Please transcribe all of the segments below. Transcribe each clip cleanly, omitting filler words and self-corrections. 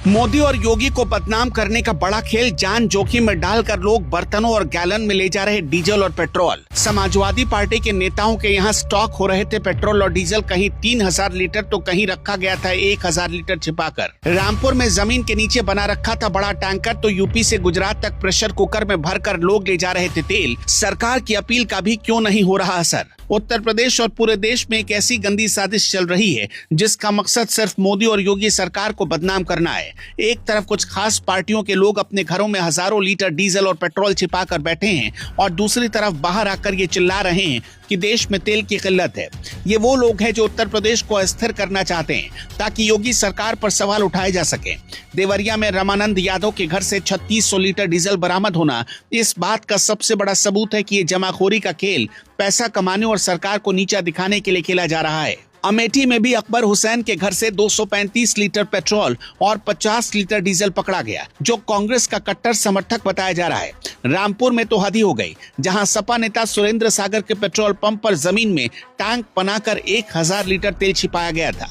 मोदी और योगी को बदनाम करने का बड़ा खेल जान जोखिम में डालकर लोग बर्तनों और गैलन में ले जा रहे डीजल और पेट्रोल। समाजवादी पार्टी के नेताओं के यहाँ स्टॉक हो रहे थे पेट्रोल और डीजल, कहीं 3000 लीटर तो कहीं रखा गया था 1000 लीटर छिपाकर। रामपुर में जमीन के नीचे बना रखा था बड़ा टैंकर, तो यूपी से गुजरात तक प्रेशर कुकर में भरकर लोग ले जा रहे थे तेल। सरकार की अपील का भी क्यों नहीं हो रहा असर। उत्तर प्रदेश और पूरे देश में एक ऐसी गंदी साजिश चल रही है जिसका मकसद सिर्फ मोदी और योगी सरकार को बदनाम करना है। एक तरफ कुछ खास पार्टियों के लोग अपने घरों में हजारों लीटर डीजल और पेट्रोल छिपा कर बैठे हैं और दूसरी तरफ बाहर आकर ये चिल्ला रहे हैं कि देश में तेल की किल्लत है। ये वो लोग हैं जो उत्तर प्रदेश को अस्थिर करना चाहते हैं ताकि योगी सरकार पर सवाल उठाए जा सके। देवरिया में रमानंद यादव के घर से 3600 लीटर डीजल बरामद होना इस बात का सबसे बड़ा सबूत है कि ये जमाखोरी का खेल पैसा कमाने और सरकार को नीचा दिखाने के लिए खेला जा रहा है। अमेठी में भी अकबर हुसैन के घर से 235 लीटर पेट्रोल और 50 लीटर डीजल पकड़ा गया, जो कांग्रेस का कट्टर समर्थक बताया जा रहा है। रामपुर में तो हद ही हो गई, जहां सपा नेता सुरेंद्र सागर के पेट्रोल पंप पर जमीन में टैंक बनाकर 1000 लीटर तेल छिपाया गया था।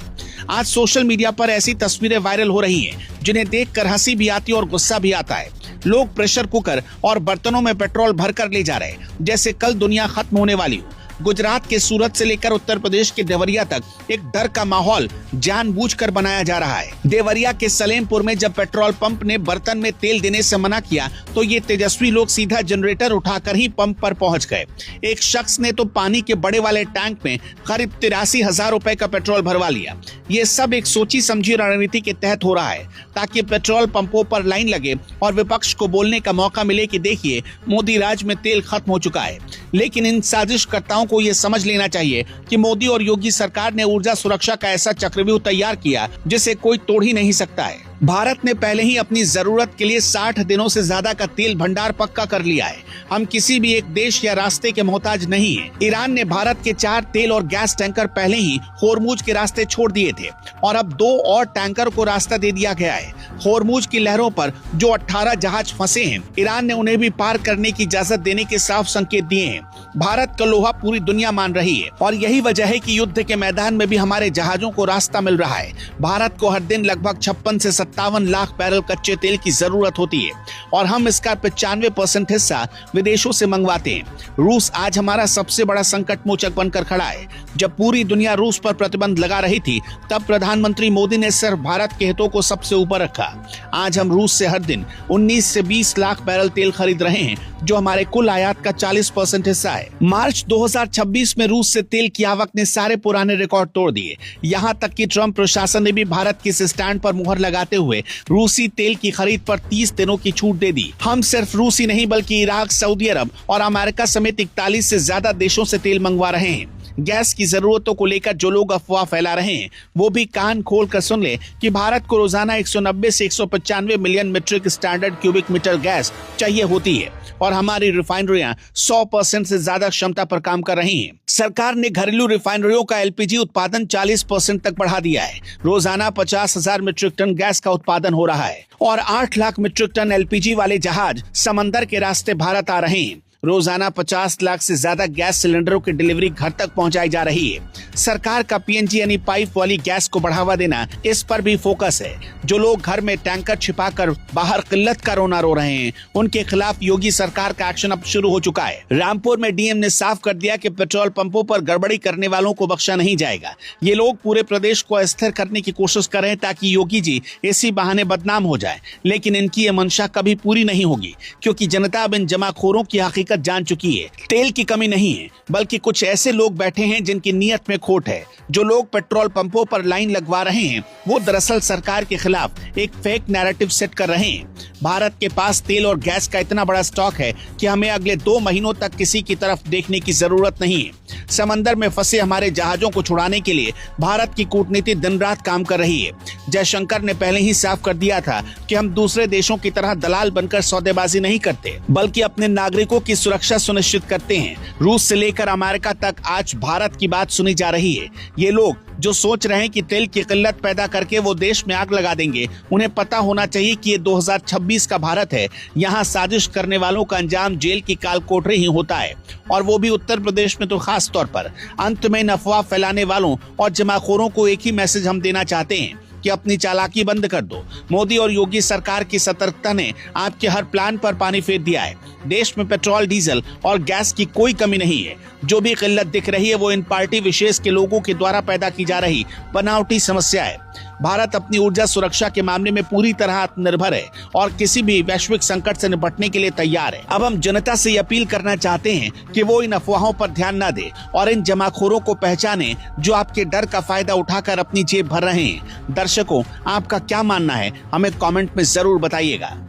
आज सोशल मीडिया पर ऐसी तस्वीरें वायरल हो रही हैं जिन्हें देखकर हंसी भी आती है और गुस्सा भी आता है। लोग प्रेशर कुकर और बर्तनों में पेट्रोल भरकर ले जा रहे हैं जैसे कल दुनिया खत्म होने वाली हो। गुजरात के सूरत से लेकर उत्तर प्रदेश के देवरिया तक एक डर का माहौल जानबूझकर बनाया जा रहा है। देवरिया के सलेमपुर में जब पेट्रोल पंप ने बर्तन में तेल देने से मना किया तो ये तेजस्वी लोग सीधा जनरेटर उठाकर ही पंप पर पहुंच गए। एक शख्स ने तो पानी के बड़े वाले टैंक में करीब 83,000 रुपए का पेट्रोल भरवा लिया। ये सब एक सोची समझी रणनीति के तहत हो रहा है ताकि पेट्रोल पंपों पर लाइन लगे और विपक्ष को बोलने का मौका मिले कि देखिए मोदी राज में तेल खत्म हो चुका है। लेकिन इन साजिशकर्ताओं को ये समझ लेना चाहिए कि मोदी और योगी सरकार ने ऊर्जा सुरक्षा का ऐसा चक्रव्यूह तैयार किया जिसे कोई तोड़ ही नहीं सकता है। भारत ने पहले ही अपनी जरूरत के लिए 60 दिनों से ज्यादा का तेल भंडार पक्का कर लिया है। हम किसी भी एक देश या रास्ते के मोहताज नहीं हैं। ईरान ने भारत के 4 तेल और गैस टैंकर पहले ही होर्मुज के रास्ते छोड़ दिए थे और अब 2 और टैंकर को रास्ता दे दिया गया है। होर्मुज की लहरों पर जो 18 जहाज फंसे हैं, ईरान ने उन्हें भी पार करने की इजाजत देने के साफ संकेत दिए हैं। भारत का लोहा पूरी दुनिया मान रही है और यही वजह है कि युद्ध के मैदान में भी हमारे जहाजों को रास्ता मिल रहा है। भारत को हर दिन लगभग 56 से 57 लाख बैरल कच्चे तेल की जरूरत होती है और हम इसका 95% हिस्सा विदेशों से मंगवाते हैं। रूस आज हमारा सबसे बड़ा संकट मोचक बनकर खड़ा है। जब पूरी दुनिया रूस पर प्रतिबंध लगा रही थी तब प्रधानमंत्री मोदी ने सिर्फ भारत के हितों को सबसे ऊपर रखा। आज हम रूस से हर दिन 19 से 20 लाख बैरल तेल खरीद रहे हैं, जो हमारे कुल आयात का 40% हिस्सा है। मार्च 2026 में रूस से तेल की आवक ने सारे पुराने रिकॉर्ड तोड़ दिए। यहाँ तक कि ट्रंप प्रशासन ने भी भारत के इस स्टैंड पर मुहर लगाते हुए रूसी तेल की खरीद पर 30 दिनों की छूट दे दी। हम सिर्फ रूसी नहीं बल्कि इराक, सऊदी अरब और अमेरिका समेत 41 से ज्यादा देशों से तेल मंगवा रहे हैं। गैस की जरूरतों को लेकर जो लोग अफवाह फैला रहे हैं वो भी कान खोल कर सुन ले कि भारत को रोजाना 190 से 195 million metric standard cubic metre gas चाहिए होती है और हमारी रिफाइनरियां 100% से ज्यादा क्षमता पर काम कर रही हैं। सरकार ने घरेलू रिफाइनरियों का एलपीजी उत्पादन 40% तक बढ़ा दिया है। रोजाना 50,000 मीट्रिक टन गैस का उत्पादन हो रहा है और 8 लाख मीट्रिक टन एलपीजी वाले जहाज समंदर के रास्ते भारत आ रहे हैं। रोजाना 50 लाख से ज्यादा गैस सिलेंडरों की डिलीवरी घर तक पहुंचाई जा रही है। सरकार का पीएनजी यानी पाइप वाली गैस को बढ़ावा देना, इस पर भी फोकस है। जो लोग घर में टैंकर छिपाकर बाहर किल्लत का रोना रो रहे हैं, उनके खिलाफ योगी सरकार का एक्शन अब शुरू हो चुका है। रामपुर में डीएम ने साफ कर दिया कि पेट्रोल पंपों पर गड़बड़ी करने वालों को बख्शा नहीं जाएगा। ये लोग पूरे प्रदेश को अस्थिर करने की कोशिश कर रहे हैं ताकि योगी जी इसी बहाने बदनाम हो जाए, लेकिन इनकी ये मंशा कभी पूरी नहीं होगी क्योंकि जनता अब इन जमाखोरों की हकीकत जान चुकी है। तेल की कमी नहीं है बल्कि कुछ ऐसे लोग बैठे हैं जिनकी नीयत में खोट है। जो लोग पेट्रोल पंपों पर लाइन लगवा रहे हैं वो दरअसल सरकार के खिलाफ एक फेक नैरेटिव सेट कर रहे हैं। भारत के पास तेल और गैस का इतना बड़ा स्टॉक है कि हमें अगले 2 महीनों तक किसी की तरफ देखने की जरूरत नहीं है। समंदर में फंसे हमारे जहाजों को छुड़ाने के लिए भारत की कूटनीति दिन रात काम कर रही है। जयशंकर ने पहले ही साफ कर दिया था कि हम दूसरे देशों की तरह दलाल बनकर सौदेबाजी नहीं करते बल्कि अपने नागरिकों की सुरक्षा सुनिश्चित करते हैं। रूस से लेकर अमेरिका तक आज भारत की बात सुनी जा रही है। ये लोग जो सोच रहे हैं कि तेल की किल्लत पैदा करके वो देश में आग लगा देंगे, उन्हें पता होना चाहिए कि ये 2026 का भारत है। यहाँ साजिश करने वालों का अंजाम जेल की काल कोठरी ही होता है और वो भी उत्तर प्रदेश में तो खास तौर पर। अंत में अफवाह फैलाने वालों और जमाखोरों को एक ही मैसेज हम देना चाहते हैं कि अपनी चालाकी बंद कर दो। मोदी और योगी सरकार की सतर्कता ने आपके हर प्लान पर पानी फेर दिया है। देश में पेट्रोल, डीजल और गैस की कोई कमी नहीं है। जो भी किल्लत दिख रही है वो इन पार्टी विशेष के लोगों के द्वारा पैदा की जा रही बनावटी समस्या है। भारत अपनी ऊर्जा सुरक्षा के मामले में पूरी तरह आत्मनिर्भर है और किसी भी वैश्विक संकट से निपटने के लिए तैयार है। अब हम जनता से अपील करना चाहते हैं कि वो इन अफवाहों पर ध्यान न दे और इन जमाखोरों को पहचाने जो आपके डर का फायदा उठाकर अपनी जेब भर रहे हैं। दर्शकों, आपका क्या मानना है? हमें कमेंट में जरूर बताइएगा।